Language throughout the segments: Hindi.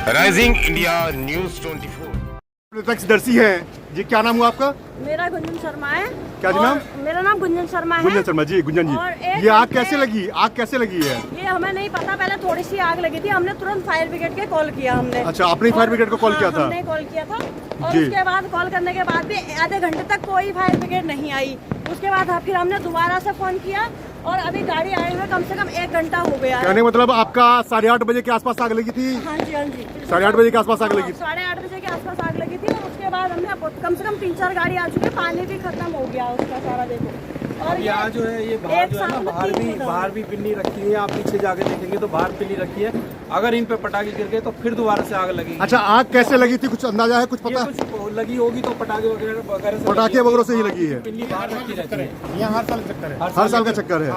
राइजिंग इंडिया न्यूज 24 प्रत्यक्षदर्शी हैं जी। क्या नाम हुआ आपका? मेरा गुंजन शर्मा है। क्या जी नाम? मेरा नाम गुंजन शर्मा है। गुंजन शर्मा जी। गुंजन जी, ये आग कैसे लगी? आग कैसे लगी है? ये हमें नहीं पता, पहले थोड़ी सी आग लगी थी, हमने तुरंत फायर ब्रिगेड के कॉल किया हमने। अच्छा, आपने फायर ब्रिगेड को कॉल किया था? हमने कॉल किया था और जी। उसके बाद कॉल करने के बाद भी आधे घंटे तक कोई फायर ब्रिगेड नहीं आई। उसके बाद फिर हमने दोबारा से फोन किया और अभी गाड़ी आए हुए कम से कम 1 घंटा हो गया है। कहने मतलब आपका 8:30 बजे के आसपास आग लगी थी? हाँ जी, हाँ जी, 8:30 बजे के आसपास आग लगी थी। 8:30 बजे के आसपास आग लगी थी और उसके बाद हमने कम से कम 3-4 गाड़ी आ चुकी है, पानी भी खत्म हो गया उसका सारा। देखो और यहाँ जो है ये बाहर जो है ना, बाहर भी पिन्नी रखी है। आप पीछे जाके देखेंगे तो बाहर पिन्नी रखी है। अगर इन पे पटाखे गिर गए तो फिर दोबारा से आग लगेगी। अच्छा, आग कैसे लगी थी? कुछ अंदाजा है? कुछ पता? कुछ लगी होगी तो पटाखे वगैरह से पटाखे वगैरह से ही लगी है। पिन्नी बाहर रखी रहती है। यहाँ हर साल चक्कर है, हर साल का चक्कर है।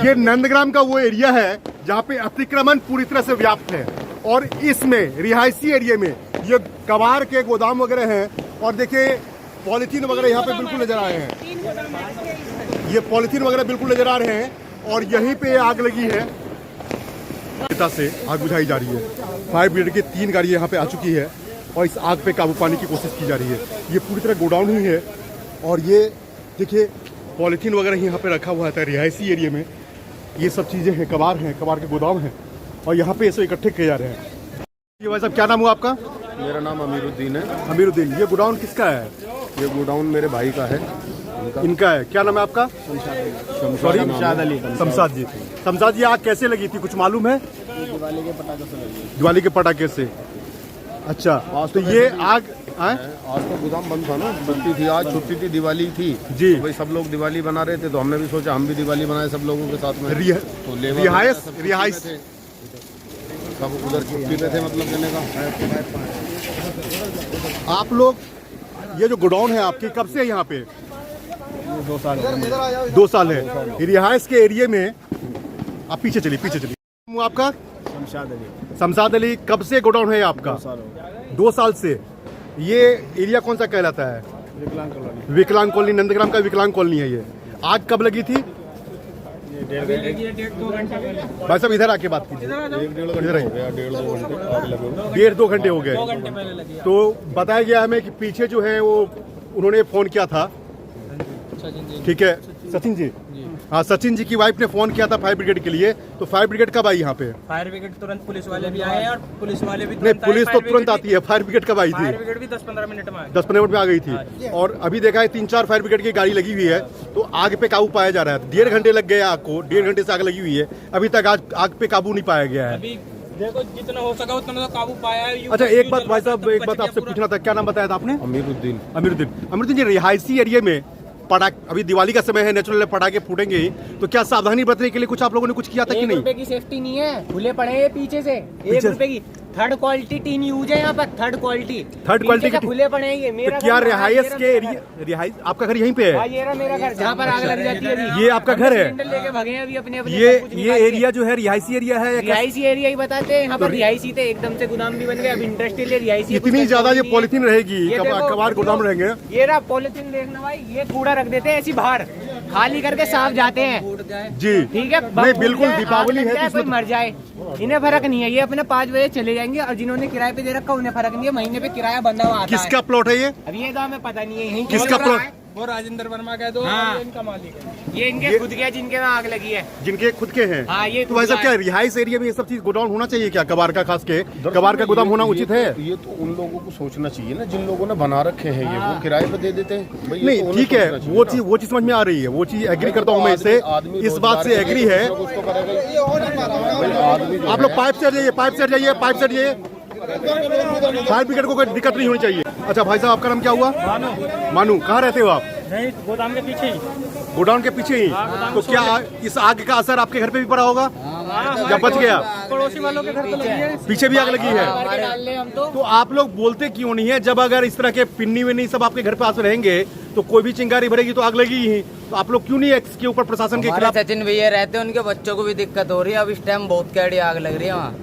ये नंदग्राम का वो एरिया है जहाँ पे अतिक्रमण पूरी तरह से व्याप्त है और इसमें रिहायशी एरिया में ये कबाड़ के गोदाम वगैरह हैं। और देखिए पॉलिथीन वगैरह यहाँ पे बिल्कुल नजर आ रहे हैं। ये पॉलिथीन वगैरह बिल्कुल नजर आ रहे हैं और यहीं पे आग लगी है। से आग बुझाई जा रही है। फायर ब्रिगेड की 3 गाड़ी यहाँ पे आ चुकी है और इस आग पे काबू पाने की कोशिश की जा रही है। ये पूरी तरह गोडाउन ही है और ये देखिए पॉलिथीन वगैरह यहाँ पे रखा हुआ था रिहायशी एरिया में। ये सब चीज़ें हैं, कबाड़ हैं, कबाड़ के गोदाम हैं और यहाँ पे इसे इकट्ठे किए जा रहे हैं। ये भाई साहब क्या नाम हुआ आपका? मेरा नाम अमीरुद्दीन है। अमीरुद्दीन, ये गोडाउन किसका है? ये गोडाउन मेरे भाई का है। इनका है। क्या नाम है आपका? सॉरी, शमशाद अली। शमशाद जी। शमशाद जी, आग कैसे लगी थी? कुछ मालूम है? दिवाली के पटाखे से लगी। दिवाली के पटाखे से। अच्छा, तो ये आग आज तो गोदाम बंद था ना, छुट्टी थी, आज छुट्टी थी, दिवाली थी जी। तो भाई सब लोग दिवाली बना रहे थे तो हमने भी सोचा हम भी दिवाली बनाए सब लोगों के साथ में। तो रिहाइश सब उधर छुट्टी पे थे, मतलब देने का। आप लोग ये जो गोडाउन है आपकी कब से है यहाँ पे? 2 साल 2 साल है। रिहाइश के एरिया में आप पीछे चलिए, पीछे चलिए। आपका? शमशाद अली। शमशाद अली, कब से गोडाउन है आपका? 2 साल से। ये एरिया कौन सा कहलाता है? विकलांग कॉलोनी। नंदग्राम का विकलांग कॉलोनी है ये। आग कब लगी थी? भाई साहब इधर आके बात कीजिए। 1.5-2 घंटे हो गए। तो बताया गया हमें कि पीछे जो है वो उन्होंने फोन किया था। ठीक है, सचिन जी। हाँ, सचिन जी की वाइफ ने फोन किया था फायर ब्रिगेड के लिए। तो फायर ब्रिगेड कब आई यहाँ पे? फायर ब्रिगेड तुरंत, पुलिस वाले भी आए और पुलिस वाले भी नहीं, पुलिस तो तुरंत आती है। फायर ब्रिगेड कब आई थी? फायर ब्रिगेड भी 10-15 मिनट में 10-15 मिनट में आ गई थी। और अभी देखा है 3-4 फायर ब्रिगेड की गाड़ी लगी हुई है तो आग पे काबू पाया जा रहा है। 1.5 घंटे लग गए आग को, 1.5 घंटे से आग लगी हुई है, अभी तक आग पे काबू नहीं पाया गया है। अभी देखो जितना हो सका उतना तो काबू पाया है। अच्छा, एक बात भाई साहब, एक बात आपसे पूछना था। क्या नाम बताया था आपने? अमीरुद्दीन। अमीरुद्दीन जी, रिहायशी एरिया में अभी दिवाली का समय है, नेचुरल पटाखे फूटेंगे ही, तो क्या सावधानी बरतने के लिए कुछ आप लोगों ने कुछ किया था कि नहीं? 1 रुपए की सेफ्टी नहीं है, खुले पड़े हैं पीछे से। 1 रुपए की थर्ड क्वालिटी टीन यूज है यहाँ पर। थर्ड क्वालिटी के खुले पड़े हैं। ये मेरा क्या रिहायश के रिहायश आपका घर यहीं पे है? ये रहा मेरा घर, जहाँ पर आग लग जाती है। ये आपका घर है? लेके भागे अभी अपने ये एरिया जो है रिहायशी एरिया है? रिहायशी एरिया ही बताते हैं। यहाँ पर रिहायशी थे, एकदम से गोदाम भी बन गए, अब इंडस्ट्रियल रिहायशी। इतनी ज्यादा ये पॉलिथीन रहेगी, कबाड़ गोदाम रहेंगे। ये रहा पॉलिथीन, देखना भाई, ये कूड़ा रख देते हैं ऐसी बाहर, खाली करके साफ जाते हैं जी। ठीक है, नहीं बिल्कुल, दीपावली है तो मर जाए, इन्हें फर्क नहीं है। ये अपने 5 बजे चले जाएंगे और जिन्होंने किराए पे दे रखा उन्हें फर्क नहीं है, महीने पे किराया बंधा हुआ आता है। किसका प्लॉट है ये? अब ये तो हमें पता नहीं है। यहीं किसका प्लॉट? वो राजेंद्र वर्मा का है, दो इनका मालिक है। ये इनके खुद के, जिनके में आग लगी है, जिनके खुद के हैं। हाँ, ये तो वैसा क्या रिहाइश एरिया में ये सब चीज गोडाउन होना चाहिए क्या? कबाड़ का, खास के कबाड़ का गोदाम होना उचित है? ये तो उन लोगों को सोचना चाहिए ना जिन लोगों ने बना रखे हैं, ये वो किराए पे दे देते हैं। नहीं ठीक है, वो चीज समझ में आ रही है, वो चीज एग्री करता हूँ मैं इससे, इस बात से एग्री है। आप लोग पाइप से जाइए, पाइप से जाइए, पाइप से जाइए। फायर ब्रिगेड को कोई दिक्कत नहीं होनी चाहिए। अच्छा भाई साहब, आपका नाम क्या हुआ? मानू। कहाँ रहते हो आप? गोदाम के पीछे ही। गोडाउन के पीछे ही? तो क्या इस आग का असर आपके घर पे भी पड़ा होगा या बच गया? पड़ोसी वालों के घर पे लगी है, पीछे भी आग लगी है। तो आप लोग बोलते क्यों नहीं है? जब अगर इस तरह के पिन्नी विन्नी सब आपके घर पे आस रहेंगे तो कोई भी चिंगारी भरेगी तो आग लगेगी ही। तो आप लोग क्यों नहीं इसके ऊपर प्रशासन के खिलाफ? सचिन भैया रहते हैं, उनके बच्चों को भी दिक्कत हो रही है। अब इस टाइम बहुत कैडी आग लग रही है वहाँ,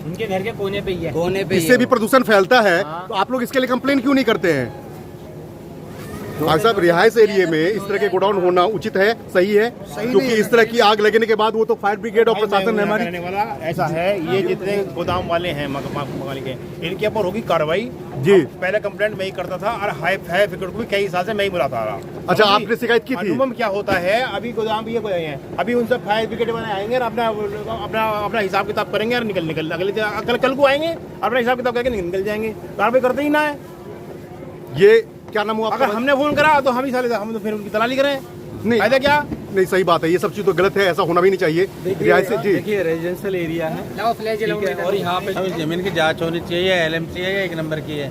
उनके घर के कोने पे ही है। कोने पे इससे भी प्रदूषण फैलता है। तो आप लोग इसके लिए कंप्लेन क्यों नहीं करते हैं? भाई साहब, रिहायश एरिया में इस तरह के गोडाउन होना उचित है, सही है? क्योंकि इस तरह की आग लगने के बाद वो तो फायर ब्रिगेड और प्रशासन है हमारी। रहने वाला ऐसा है, ये जितने गोदाम वाले हैं मालिक हैं, इनके ऊपर होगी कार्रवाई जी। पहले कंप्लेंट मैं ही करता था और हाई ब्रिगेड को भी कई साल से मैं ही बुलाता रहा। अच्छा, आपने शिकायत की थी? अनुपम क्या होता है, अभी गोदाम ये कोई हैं, अभी उनसे फायर ब्रिगेड वाले आएंगे और अपना हिसाब किताब करेंगे और निकल अगले कल को आएंगे, अपना हिसाब किताब करके निकल जाएंगे, कार्रवाई करते ही ना है। ये क्या नाम हुआ? अगर हमने फोन करा तो हम ही साले हम तो फिर उनकी दलाली करें, नहीं फायदा क्या? नहीं, सही बात है, ये सब चीज तो गलत है, ऐसा होना भी नहीं चाहिए। देखिए रेजिडेंशियल एरिया है और यहाँ पे जमीन की जांच होनी चाहिए, LMC है, 1 नंबर की है,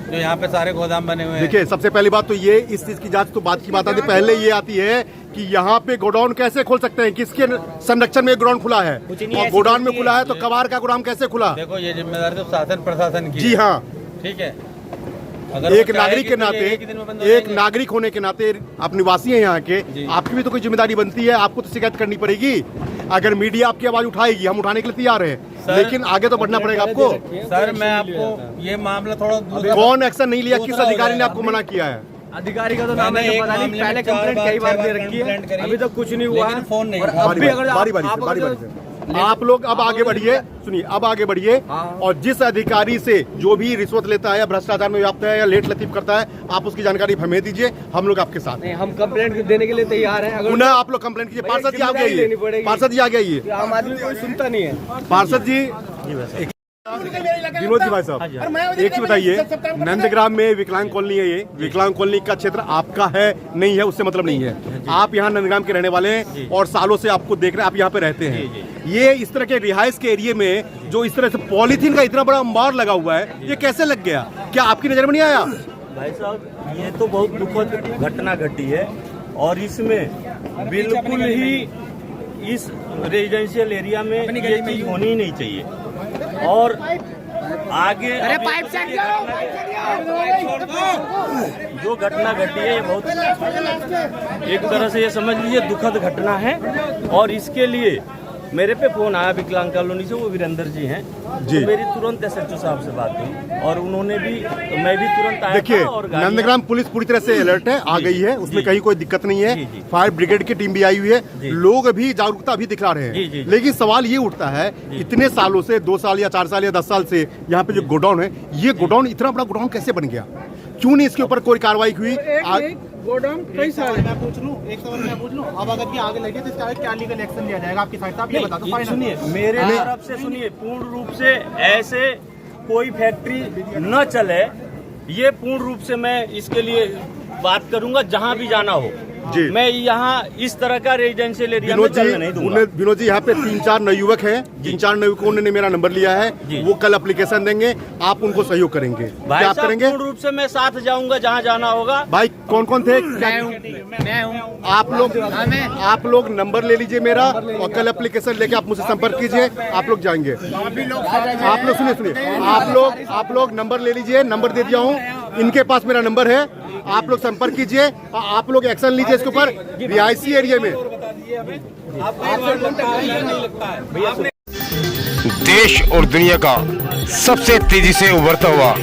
जो यहाँ पे सारे गोदाम बने हुए हैं। देखिए, सबसे पहली बात तो ये, इस चीज की जांच तो बात की बात आती है, पहले ये आती है कि यहाँ पे गोडाउन कैसे खोल सकते हैं, किसके संरक्षण में गोडाउन खुला है, और गोडाउन में खुला है तो कबाड़ का गोदाम कैसे खुला? देखो, ये जिम्मेदारी तो शासन प्रशासन की। जी हाँ, ठीक है। एक नागरिक के नाते, एक नागरिक होने के नाते, आप निवासी हैं यहाँ के, आपकी भी तो कोई जिम्मेदारी बनती है, आपको तो शिकायत करनी पड़ेगी। अगर मीडिया आपकी आवाज उठाएगी, हम उठाने के लिए तैयार हैं, लेकिन आगे तो बढ़ना पड़ेगा आपको। सर, मैं आपको ये मामला थोड़ा कौन एक्शन नहीं लिया, किस अधिकारी ने आपको मना किया है? अधिकारी का तो नाम है पता नहीं, पहले कंप्लेंट कई बार दे रखी है, अभी तक कुछ नहीं हुआ है। फोन नहीं, बारी से आप लोग अब आगे बढ़िए, सुनिए, अब आगे बढ़िए, और जिस अधिकारी से जो भी रिश्वत लेता है या भ्रष्टाचार में व्याप्त है या लेट लतीफ करता है, आप उसकी जानकारी हमें दीजिए, हम लोग आपके साथ हैं। हम कंप्लेंट देने के लिए तैयार हैं। पुनः आप लोग कंप्लेंट कीजिए। पार्षद जी आ गए, पार्षद जी आ गए, आम आदमी कोई सुनता नहीं है। पार्षद जी, विनोद जी भाई साहब, एक चीज बताइए, नंदग्राम में विकलांग कॉलोनी है, ये विकलांग कॉलोनी का क्षेत्र आपका है नहीं है, उससे मतलब नहीं है। आप यहाँ नंदग्राम के रहने वाले हैं और सालों से आपको देख रहे हैं, आप यहाँ पे रहते हैं। ये इस तरह के रिहाइश के एरिया में जो इस तरह से पॉलीथीन का इतना बड़ा अंबार लगा हुआ है, ये कैसे लग गया? क्या आपकी नजर में नहीं आया? भाई साहब, ये तो बहुत दुखद घटना घटी है और इसमें बिल्कुल ही इस रेजिडेंशियल एरिया में ये चीज होनी ही नहीं चाहिए। और आगे जो घटना घटी है, ये बहुत एक तरह से ये समझ लीजिए दुखद घटना है। और इसके लिए मेरे पे फोन आया विकलांग कॉलोनी से, वो वीरेंद्र जी हैं जी। तो मेरी तुरंत SHO साहब से बात हुई और उन्होंने भी, मैं भी तुरंत आया। देखिए, नंदग्राम पुलिस पूरी तरह से अलर्ट है, आ गई है, उसमें कहीं कोई दिक्कत नहीं है। फायर ब्रिगेड की टीम भी आई हुई है, लोग भी जागरूकता भी दिखला रहे हैं। लेकिन सवाल ये उठता है, इतने सालों से, 2 साल या 4 साल या 10 साल से यहाँ पे जो गोडाउन है, ये गोडाउन इतना बड़ा गोडाउन कैसे बन गया? क्यों नहीं इसके ऊपर कोई कार्रवाई हुई? गोडाउन कई साल है। मैं पूछ लूं, एक सवाल मैं पूछ लूं, अब अगर ये आगे लगे तो इसका क्या लीगल एक्शन लिया जाएगा आपकी साइड से? आप ये बता दो। सुनिए, मेरे तरफ से सुनिए, पूर्ण रूप से ऐसे कोई फैक्ट्री न चले, ये पूर्ण रूप से मैं इसके लिए बात करूंगा, जहां भी जाना हो जी। मैं यहाँ इस तरह का रेजिडेंशियल एरिया में चलने नहीं दूंगा। विनोद जी, यहाँ पे 3-4 नवयुवक हैं, 3-4 नवयुवकों ने मेरा नंबर लिया है, वो कल एप्लीकेशन देंगे, आप उनको सहयोग करेंगे? भाई आप करेंगे? पूर्ण रूप से मैं साथ जाऊंगा जहाँ जाना होगा। भाई कौन कौन थे? मैं हूँ। आप लोग नंबर ले लीजिए मेरा, और कल एप्लीकेशन लेके आप मुझसे संपर्क कीजिए, आप लोग जाएंगे। आप लोग सुनिए, आप लोग नंबर ले लीजिए, नंबर दे दिया हूँ, इनके पास मेरा नंबर है, आप लोग संपर्क कीजिए, आप लोग एक्शन लीजिए इसके ऊपर रिहायशी एरिया में। देश और दुनिया का सबसे तेजी से उभरता हुआ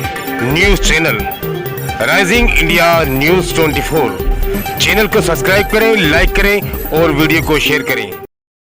news channel rising India news 24। Channel को सब्सक्राइब करें, लाइक करें और वीडियो को शेयर करें।